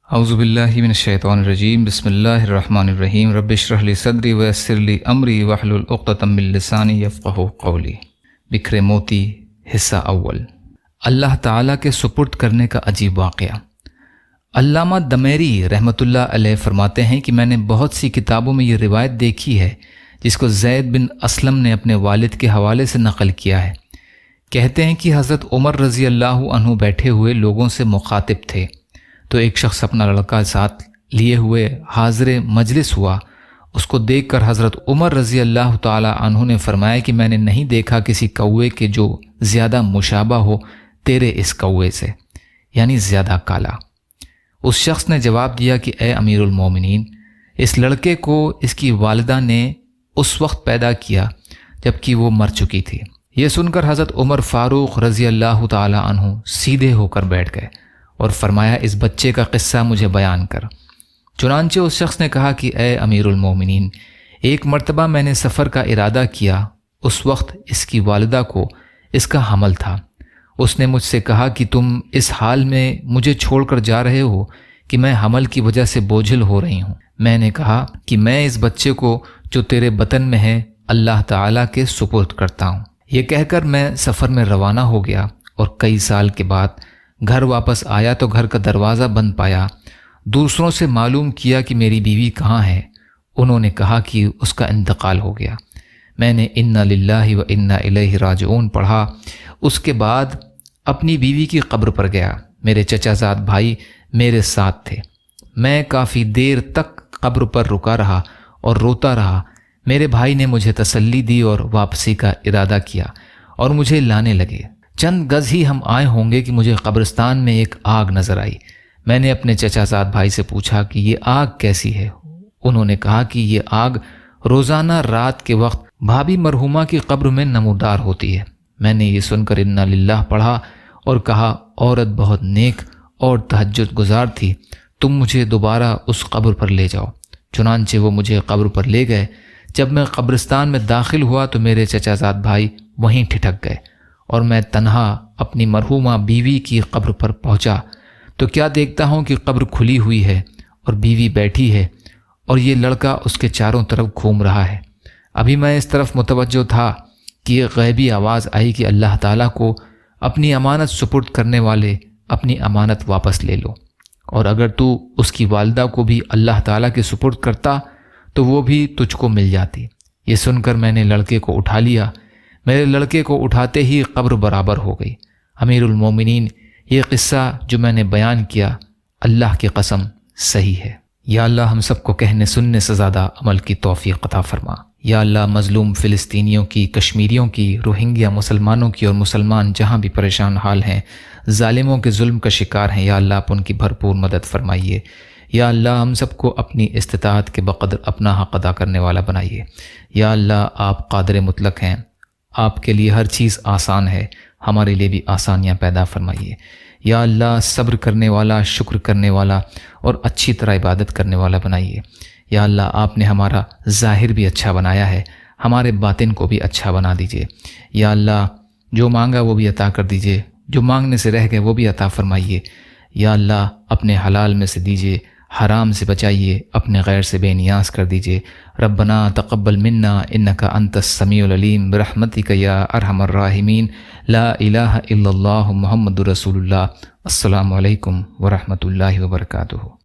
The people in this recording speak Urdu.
اعوذ باللہ من الشیطان الرجیم بسم اللہ الرحمن الرحیم رب اشرح لی صدری ویسر لی امری واحلل عقدۃ من لسانی یفقہوا قولی۔ بکھرے موتی حصہ اول۔ اللہ تعالیٰ کے سپرد کرنے کا عجیب واقعہ۔ علامہ دمیری رحمۃ اللہ علیہ فرماتے ہیں کہ میں نے بہت سی کتابوں میں یہ روایت دیکھی ہے جس کو زید بن اسلم نے اپنے والد کے حوالے سے نقل کیا ہے۔ کہتے ہیں کہ حضرت عمر رضی اللہ عنہ بیٹھے ہوئے لوگوں سے مخاطب تھے تو ایک شخص اپنا لڑکا ساتھ لیے ہوئے حاضر مجلس ہوا۔ اس کو دیکھ کر حضرت عمر رضی اللہ تعالی عنہ نے فرمایا کہ میں نے نہیں دیکھا کسی کوے کے جو زیادہ مشابہ ہو تیرے اس کوے سے، یعنی زیادہ کالا۔ اس شخص نے جواب دیا کہ اے امیر المومنین، اس لڑکے کو اس کی والدہ نے اس وقت پیدا کیا جب کہ وہ مر چکی تھی۔ یہ سن کر حضرت عمر فاروق رضی اللہ تعالی عنہ سیدھے ہو کر بیٹھ گئے اور فرمایا اس بچے کا قصہ مجھے بیان کر۔ چنانچہ اس شخص نے کہا کہ اے امیر المومنین، ایک مرتبہ میں نے سفر کا ارادہ کیا، اس وقت اس کی والدہ کو اس کا حمل تھا۔ اس نے مجھ سے کہا کہ تم اس حال میں مجھے چھوڑ کر جا رہے ہو کہ میں حمل کی وجہ سے بوجھل ہو رہی ہوں۔ میں نے کہا کہ میں اس بچے کو جو تیرے بطن میں ہے اللہ تعالیٰ کے سپرد کرتا ہوں۔ یہ کہہ کر میں سفر میں روانہ ہو گیا اور کئی سال کے بعد گھر واپس آیا تو گھر کا دروازہ بند پایا۔ دوسروں سے معلوم کیا کہ میری بیوی کہاں ہے۔ انہوں نے کہا کہ اس کا انتقال ہو گیا۔ میں نے انا للہ و انا الیہ راجعون پڑھا۔ اس کے بعد اپنی بیوی کی قبر پر گیا۔ میرے چچا زاد بھائی میرے ساتھ تھے۔ میں کافی دیر تک قبر پر رکا رہا اور روتا رہا۔ میرے بھائی نے مجھے تسلی دی اور واپسی کا ارادہ کیا اور مجھے لانے لگے۔ چند گز ہی ہم آئے ہوں گے کہ مجھے قبرستان میں ایک آگ نظر آئی۔ میں نے اپنے چچا زاد بھائی سے پوچھا کہ یہ آگ کیسی ہے؟ انہوں نے کہا کہ یہ آگ روزانہ رات کے وقت بھابھی مرحومہ کی قبر میں نمودار ہوتی ہے۔ میں نے یہ سن کر انا للہ پڑھا اور کہا عورت بہت نیک اور تہجد گزار تھی، تم مجھے دوبارہ اس قبر پر لے جاؤ۔ چنانچہ وہ مجھے قبر پر لے گئے۔ جب میں قبرستان میں داخل ہوا تو میرے چچا زاد بھائی وہیں ٹھٹک گئے اور میں تنہا اپنی مرحومہ بیوی کی قبر پر پہنچا تو کیا دیکھتا ہوں کہ قبر کھلی ہوئی ہے اور بیوی بیٹھی ہے اور یہ لڑکا اس کے چاروں طرف گھوم رہا ہے۔ ابھی میں اس طرف متوجہ تھا کہ یہ غیبی آواز آئی کہ اللہ تعالیٰ کو اپنی امانت سپرد کرنے والے اپنی امانت واپس لے لو، اور اگر تو اس کی والدہ کو بھی اللہ تعالیٰ کے سپرد کرتا تو وہ بھی تجھ کو مل جاتی۔ یہ سن کر میں نے لڑکے کو اٹھا لیا۔ میرے لڑکے کو اٹھاتے ہی قبر برابر ہو گئی۔ امیر المومنین، یہ قصہ جو میں نے بیان کیا اللہ کی قسم صحیح ہے۔ یا اللہ ہم سب کو کہنے سننے سے زیادہ عمل کی توفیق عطا فرما۔ یا اللہ مظلوم فلسطینیوں کی، کشمیریوں کی، روہنگیا مسلمانوں کی اور مسلمان جہاں بھی پریشان حال ہیں، ظالموں کے ظلم کا شکار ہیں، یا اللہ آپ ان کی بھرپور مدد فرمائیے۔ یا اللہ ہم سب کو اپنی استطاعت کے بقدر اپنا حق ادا کرنے والا بنائیے۔ یا اللہ آپ قادر مطلق ہیں، آپ کے لیے ہر چیز آسان ہے، ہمارے لیے بھی آسانیاں پیدا فرمائیے۔ یا اللہ صبر کرنے والا، شکر کرنے والا اور اچھی طرح عبادت کرنے والا بنائیے۔ یا اللہ آپ نے ہمارا ظاہر بھی اچھا بنایا ہے، ہمارے باطن کو بھی اچھا بنا دیجیے۔ یا اللہ جو مانگا وہ بھی عطا کر دیجیے، جو مانگنے سے رہ گئے وہ بھی عطا فرمائیے۔ یا اللہ اپنے حلال میں سے دیجیے، حرام سے بچائیے، اپنے غیر سے بے نیاز کر دیجیے۔ ربنا تقبل منا انک انت السمیع العلیم برحمتک یا ارحم الراحمین۔ لا الہ الا اللہ محمد رسول اللہ۔ السلام علیکم ورحمۃ اللہ وبرکاتہ۔